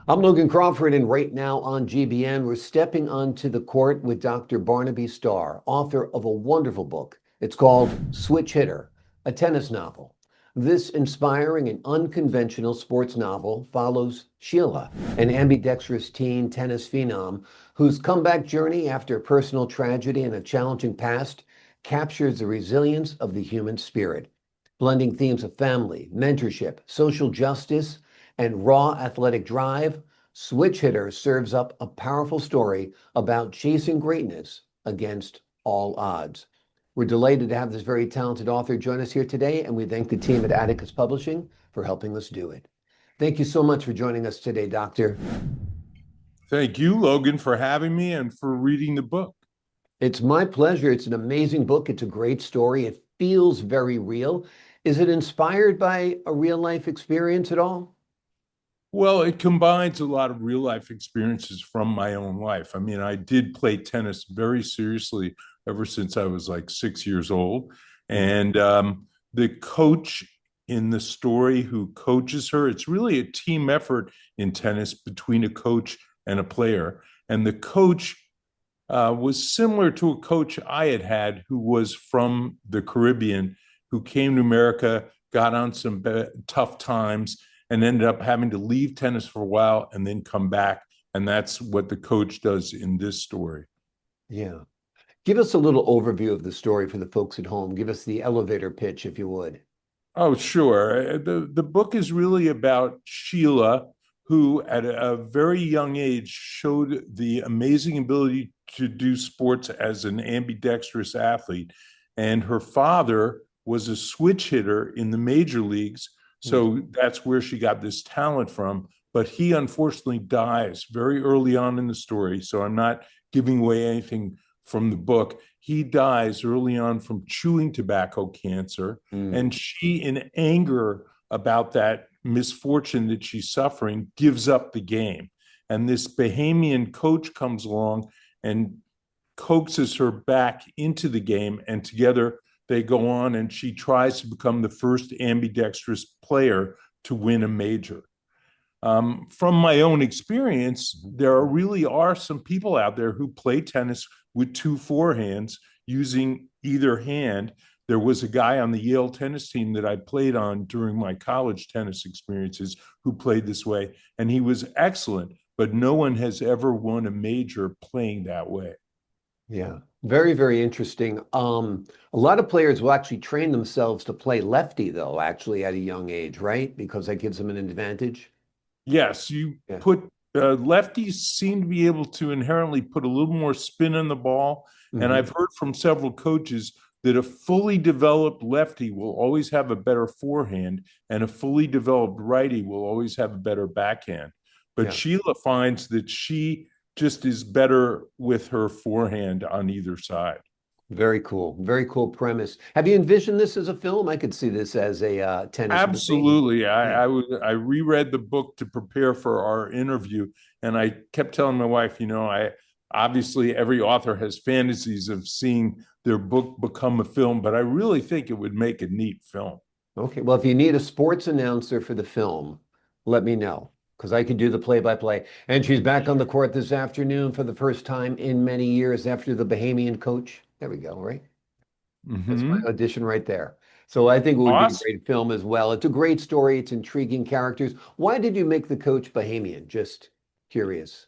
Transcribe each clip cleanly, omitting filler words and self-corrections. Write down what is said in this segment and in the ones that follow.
I'm Logan Crawford, and right now on GBN, we're stepping onto the court with Dr. Barnaby Starr, author of a wonderful book. It's called Switch Hitter, a tennis novel. This inspiring and unconventional sports novel follows Sheila, an ambidextrous teen tennis phenom whose comeback journey after personal tragedy and a challenging past captures the resilience of the human spirit, blending themes of family, mentorship, social justice, and raw athletic drive. Switch Hitter serves up a powerful story about chasing greatness against all odds. We're delighted to have this very talented author join us here today, and we thank the team at Atticus Publishing for helping us do it. Thank you so much for joining us today, Doctor. Thank you, Logan, for having me and for reading the book. It's my pleasure. It's an amazing book. It's a great story. It feels very real. Is it inspired by a real life experience at all? Well, it combines a lot of real life experiences from my own life. I mean, I did play tennis very seriously ever since I was like 6 years old. Mhm. And the coach in the story who coaches her, it's really a team effort in tennis between a coach and a player. And the coach was similar to a coach I had had who was from the Caribbean, who came to America, got on some tough times, and ended up having to leave tennis for a while and then come back. And that's what the coach does in this story. Yeah. Give us a little overview of the story for the folks at home. Give us the elevator pitch, if you would. Oh, sure. The book is really about Sheila, who at a very young age showed the amazing ability to do sports as an ambidextrous athlete. And her father was a switch hitter in the major leagues. Mm. So that's where she got this talent from. But he unfortunately dies very early on in the story. So I'm not giving away anything from the book. He dies early on from chewing tobacco cancer. Mm. And she, in anger about that misfortune that she's suffering, gives up the game. And this Bahamian coach comes along and coaxes her back into the game. And together they go on, and she tries to become the first ambidextrous player to win a major. From my own experience, there really are some people out there who play tennis with two forehands using either hand. There was a guy on the Yale tennis team that I played on during my college tennis experiences who played this way, and he was excellent, but no one has ever won a major playing that way. Yeah. Very, very interesting. A lot of players will actually train themselves to play lefty, though, actually at a young age, right? Because that gives them an advantage. Yes, you Yeah. put lefties seem to be able to inherently put a little more spin on the ball. And Hmm. I've heard from several coaches that a fully developed lefty will always have a better forehand, and a fully developed righty will always have a better backhand. But Yeah. Sheila finds that she just is better with her forehand on either side. Very cool. Very cool premise. Have you envisioned this as a film? I could see this as a tennis movie. Absolutely. Yeah. I reread the book to prepare for our interview, and I kept telling my wife, I obviously every author has fantasies of seeing their book become a film, but I really think it would make a neat film. Okay. Well, if you need a sports announcer for the film, let me know because I could do the play-by-play. And she's back on the court this afternoon for the first time in many years after the Bahamian coach. There we go, right? That's my Hmm. audition right there. So I think it would be a Awesome. great film as well. It's a great story. It's intriguing characters. Why did you make the coach Bahamian? Just curious.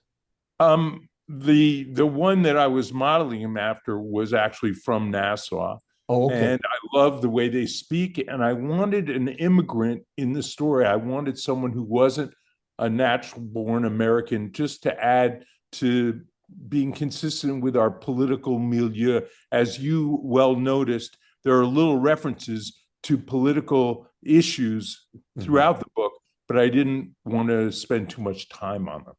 The one that I was modeling him after was actually from Nassau. Oh, okay. And I love the way they speak. And I wanted an immigrant in the story. I wanted someone who wasn't a natural born American, just to add to being consistent with our political milieu. As you well noticed, there are little references to political issues Mhm. throughout the book, but I didn't want to spend too much time on them.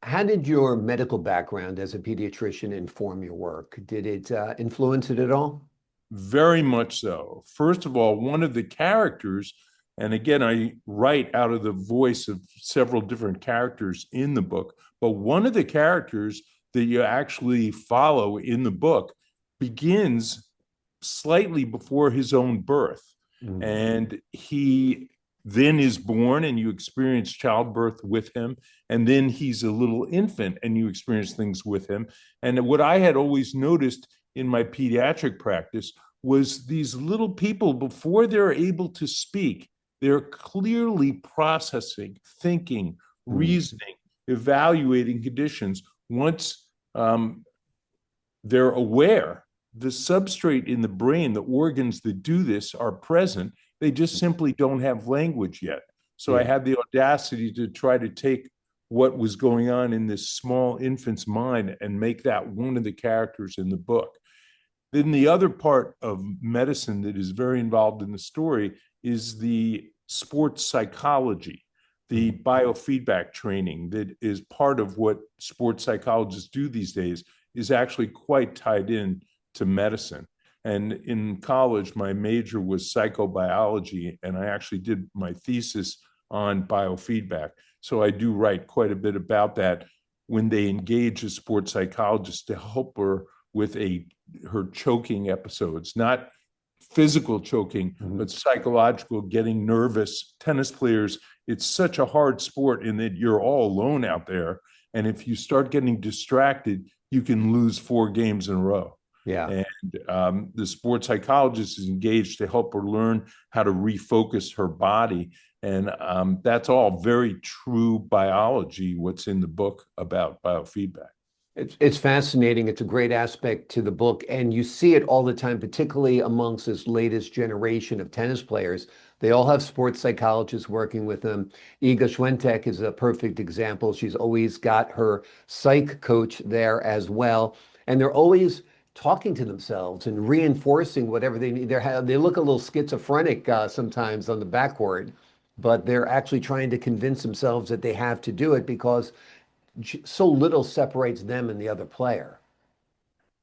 How did your medical background as a pediatrician inform your work? Did it influence it at all? Very much so. First of all, one of the characters, and again, I write out of the voice of several different characters in the book, but one of the characters that you actually follow in the book begins slightly before his own birth. Mm. And he then is born and you experience childbirth with him. And then he's a little infant and you experience things with him. And what I had always noticed in my pediatric practice was these little people, before they're able to speak, they're clearly processing, thinking, reasoning, evaluating conditions. Once they're aware, the substrate in the brain, the organs that do this are present. They just simply don't have language yet. So I had the audacity to try to take what was going on in this small infant's mind and make that one of the characters in the book. Then the other part of medicine that is very involved in the story is the sports psychology, the biofeedback training that is part of what sports psychologists do these days is actually quite tied in to medicine. And in college, my major was psychobiology, and I actually did my thesis on biofeedback. So I do write quite a bit about that when they engage a sports psychologist to help her with her choking episodes, not physical choking, but psychological, getting nervous. Tennis players, it's such a hard sport in that you're all alone out there. And if you start getting distracted, you can lose 4 games in a row. Yeah. And the sports psychologist is engaged to help her learn how to refocus her body. And that's all very true biology, what's in the book about biofeedback. It's fascinating. It's a great aspect to the book. And you see it all the time, particularly amongst this latest generation of tennis players. They all have sports psychologists working with them. Iga Swiatek is a perfect example. She's always got her psych coach there as well. And they're always talking to themselves and reinforcing whatever they need. They look a little schizophrenic sometimes on the backcourt, but they're actually trying to convince themselves that they have to do it because so little separates them and the other player.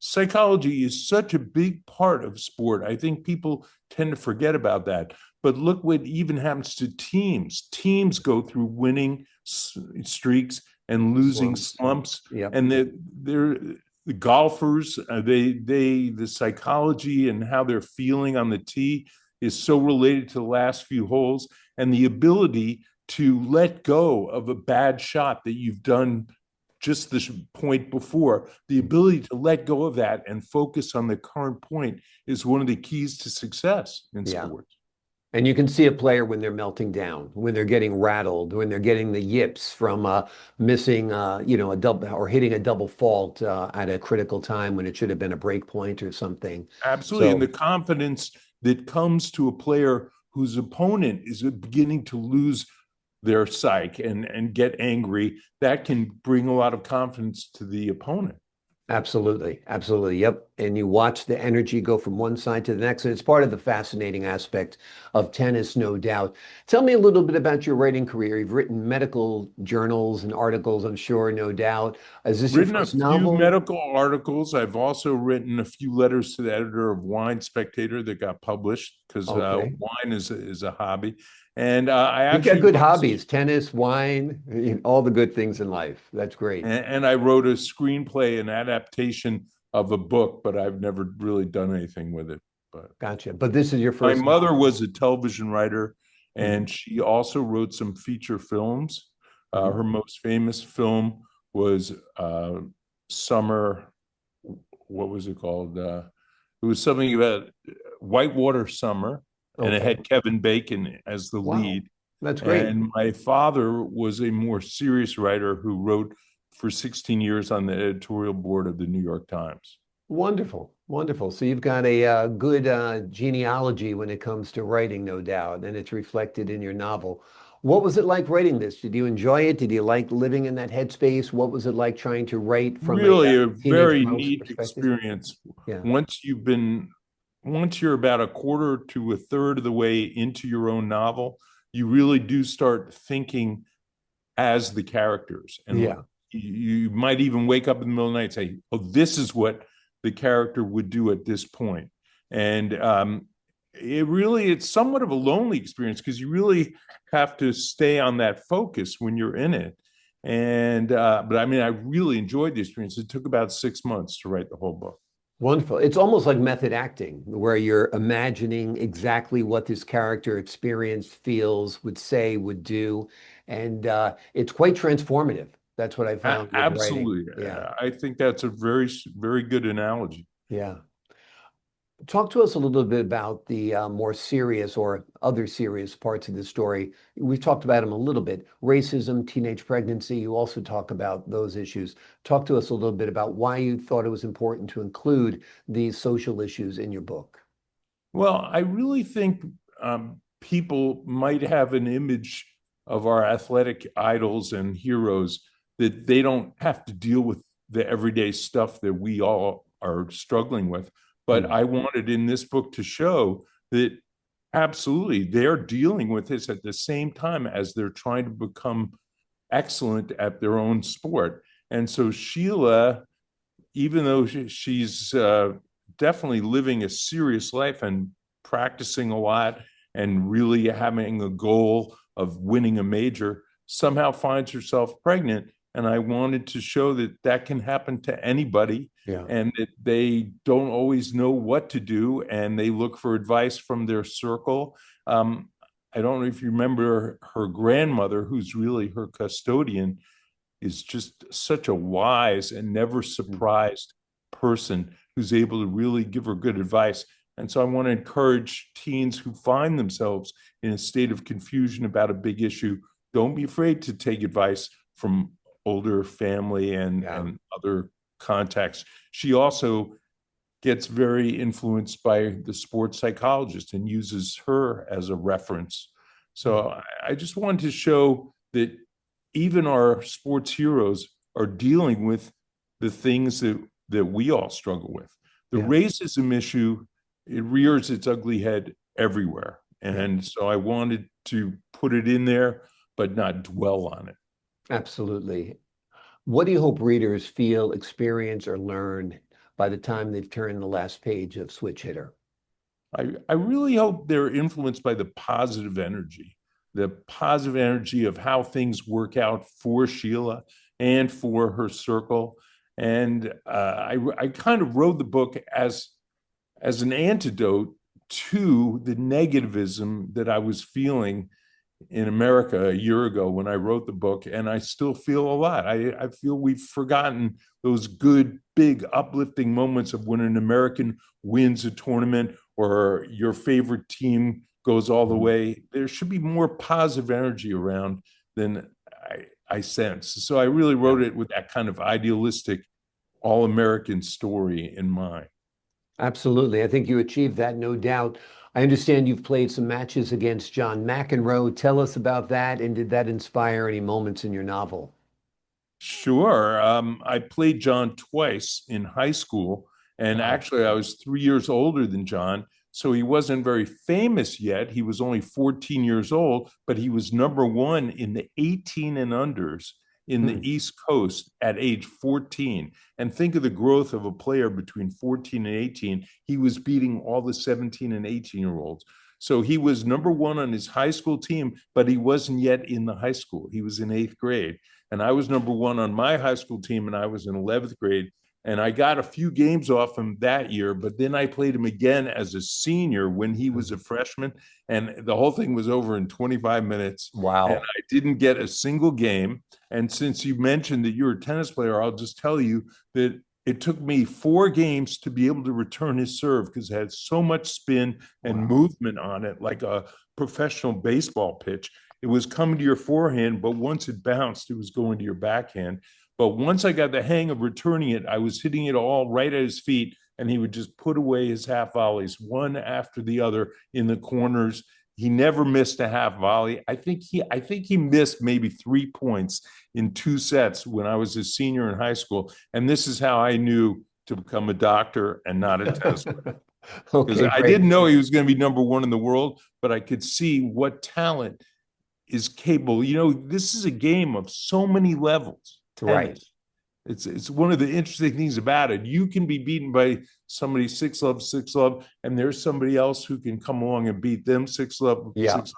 Psychology is such a big part of sport. I think people tend to forget about that. But look what even happens to teams. Teams go through winning streaks and losing slumps. Yep. And the golfers, the psychology and how they're feeling on the tee is so related to the last few holes, and the ability to let go of a bad shot that you've done just this point before. The ability to let go of that and focus on the current point is one of the keys to success in sports. And you can see a player when they're melting down, when they're getting rattled, when they're getting the yips from missing, a double or hitting a double fault at a critical time when it should have been a break point or something. Absolutely. And the confidence that comes to a player whose opponent is beginning to lose their psyche and get angry, that can bring a lot of confidence to the opponent. Absolutely. Absolutely. Yep. And you watch the energy go from one side to the next. And it's part of the fascinating aspect of tennis, no doubt. Tell me a little bit about your writing career. You've written medical journals and articles, I'm sure, no doubt. Is this your first novel? Written a few medical articles. I've also written a few letters to the editor of Wine Spectator that got published because wine is a hobby. And I actually You've got good hobbies: tennis, wine, all the good things in life. That's great. And I wrote a screenplay, an adaptation of a book, but I've never really done anything with it. But gotcha. But this is your first. My mother was a television writer, and she also wrote some feature films. Her most famous film was Summer. What was it called? It was something about Whitewater Summer. And it had Kevin Bacon as the lead. That's great. And my father was a more serious writer who wrote for 16 years on the editorial board of the New York Times. Wonderful. Wonderful. So you've got a good genealogy when it comes to writing, no doubt, and it's reflected in your novel. What was it like writing this? Did you enjoy it? Did you like living in that headspace? What was it like trying to write from a very neat experience? Yeah. Once you're about a quarter to a third of the way into your own novel, you really do start thinking as the characters. And you might even wake up in the middle of the night and say, oh, this is what the character would do at this point. And it's somewhat of a lonely experience because you really have to stay on that focus when you're in it. And but I mean, I really enjoyed the experience. It took about 6 months to write the whole book. Wonderful. It's almost like method acting, where you're imagining exactly what this character experienced, feels, would say, would do. And it's quite transformative. That's what I found with writing. Absolutely. Yeah. I think that's a very good analogy. Yeah. Talk to us a little bit about the more serious or other serious parts of the story. We've talked about them a little bit. Racism, teenage pregnancy, you also talk about those issues. Talk to us a little bit about why you thought it was important to include these social issues in your book. Well, I really think people might have an image of our athletic idols and heroes that they don't have to deal with the everyday stuff that we all are struggling with. But Mm. I wanted in this book to show that absolutely they're dealing with this at the same time as they're trying to become excellent at their own sport. And so Sheila, even though she's definitely living a serious life and practicing a lot and really having a goal of winning a major, somehow finds herself pregnant. And I wanted to show that that can happen to anybody Yeah. and that they don't always know what to do and they look for advice from their circle. I don't know if you remember her grandmother, who's really her custodian, is just such a wise and never surprised person who's able to really give her good advice. And so I want to encourage teens who find themselves in a state of confusion about a big issue. Don't be afraid to take advice from older family Yeah. and other contacts. She also gets very influenced by the sports psychologist and uses her as a reference. So I just wanted to show that even our sports heroes are dealing with the things that we all struggle with. The Yeah. racism issue, it rears its ugly head everywhere. Yeah. And so I wanted to put it in there, but not dwell on it. Absolutely. What do you hope readers feel, experience, or learn by the time they've turned the last page of Switch Hitter? I really hope they're influenced by the positive energy of how things work out for Sheila and for her circle. And I kind of wrote the book as an antidote to the negativism that I was feeling in America a year ago when I wrote the book, and I still feel a lot. I feel we've forgotten those good, big, uplifting moments of when an American wins a tournament or your favorite team goes all the Mhm. way. There should be more positive energy around than I sense. So I really Yeah. wrote it with that kind of idealistic, all American story in mind. Absolutely. I think you achieved that, no doubt. I understand you've played some matches against John McEnroe. Tell us about that, and did that inspire any moments in your novel? Sure. I played John twice in high school, and Wow. actually, I was 3 years older than John. So he wasn't very famous yet. He was only 14 years old, but he was number one in the 18 and unders in the Hmm. East Coast at age 14. And think of the growth of a player between 14 and 18. He was beating all the 17 and 18-year-olds. So he was number one on his high school team, but he wasn't yet in the high school. He was in eighth grade. And I was number one on my high school team, and I was in 11th grade. And I got a few games off him that year, but then I played him again as a senior when he was a freshman, and the whole thing was over in 25 minutes. And Wow. I didn't get a single game. And since you mentioned that you're a tennis player, I'll just tell you that it took me 4 games to be able to return his serve because it had so much spin and Wow. movement on it, like a professional baseball pitch. It was coming to your forehand, but once it bounced, it was going to your backhand. But once I got the hang of returning it, I was hitting it all right at his feet, and he would just put away his half volleys one after the other in the corners. He never missed a half volley. I think he missed maybe 3 points in 2 sets when I was a senior in high school. And this is how I knew to become a doctor and not a tennis player. Because Okay, I great. didn't know he was going to be number one in the world, but I could see what talent is capable. This is a game of so many levels, Right. tennis. It's one of the interesting things about it. You can be beaten by somebody 6-love, 6-love, and there's somebody else who can come along and beat them 6-love, Yeah. 6-love.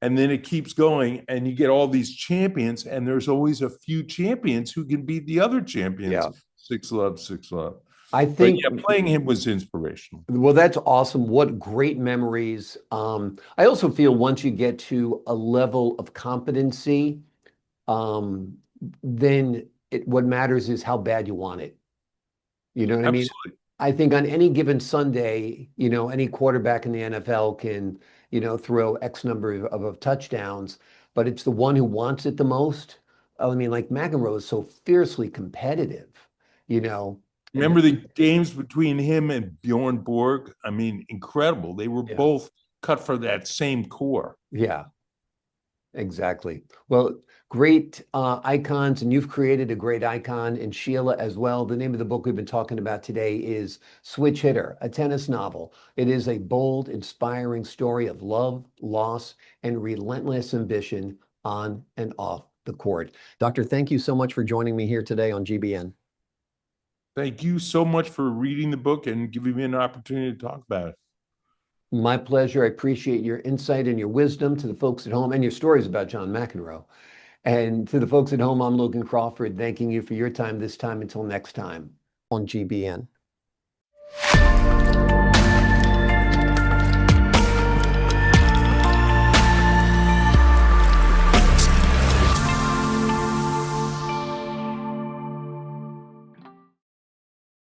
And then it keeps going, and you get all these champions, and there's always a few champions who can beat the other champions Yeah. 6-love, 6-love. I But think, yeah, playing him was inspirational. well, that's awesome. What great memories. I also feel once you get to a level of competency, um, then what matters is how bad you want it. You know what I mean? Absolutely. I think on any given Sunday, any quarterback in the NFL can, throw X number of touchdowns, but it's the one who wants it the most. I mean, like McEnroe is so fiercely competitive, you know. Remember the games between him and Bjorn Borg? I mean, incredible. They were Yeah. both cut for that same core. Yeah, exactly. Well, great icons, and you've created a great icon in Sheila as well. The name of the book we've been talking about today is Switch Hitter, a tennis novel. It is a bold, inspiring story of love, loss, and relentless ambition on and off the court. Doctor, thank you so much for joining me here today on GBN. Thank you so much for reading the book and giving me an opportunity to talk about it. My pleasure. I appreciate your insight and your wisdom to the folks at home and your stories about John McEnroe. And to the folks at home, I'm Logan Crawford, thanking you for your time this time. Until next time on GBN.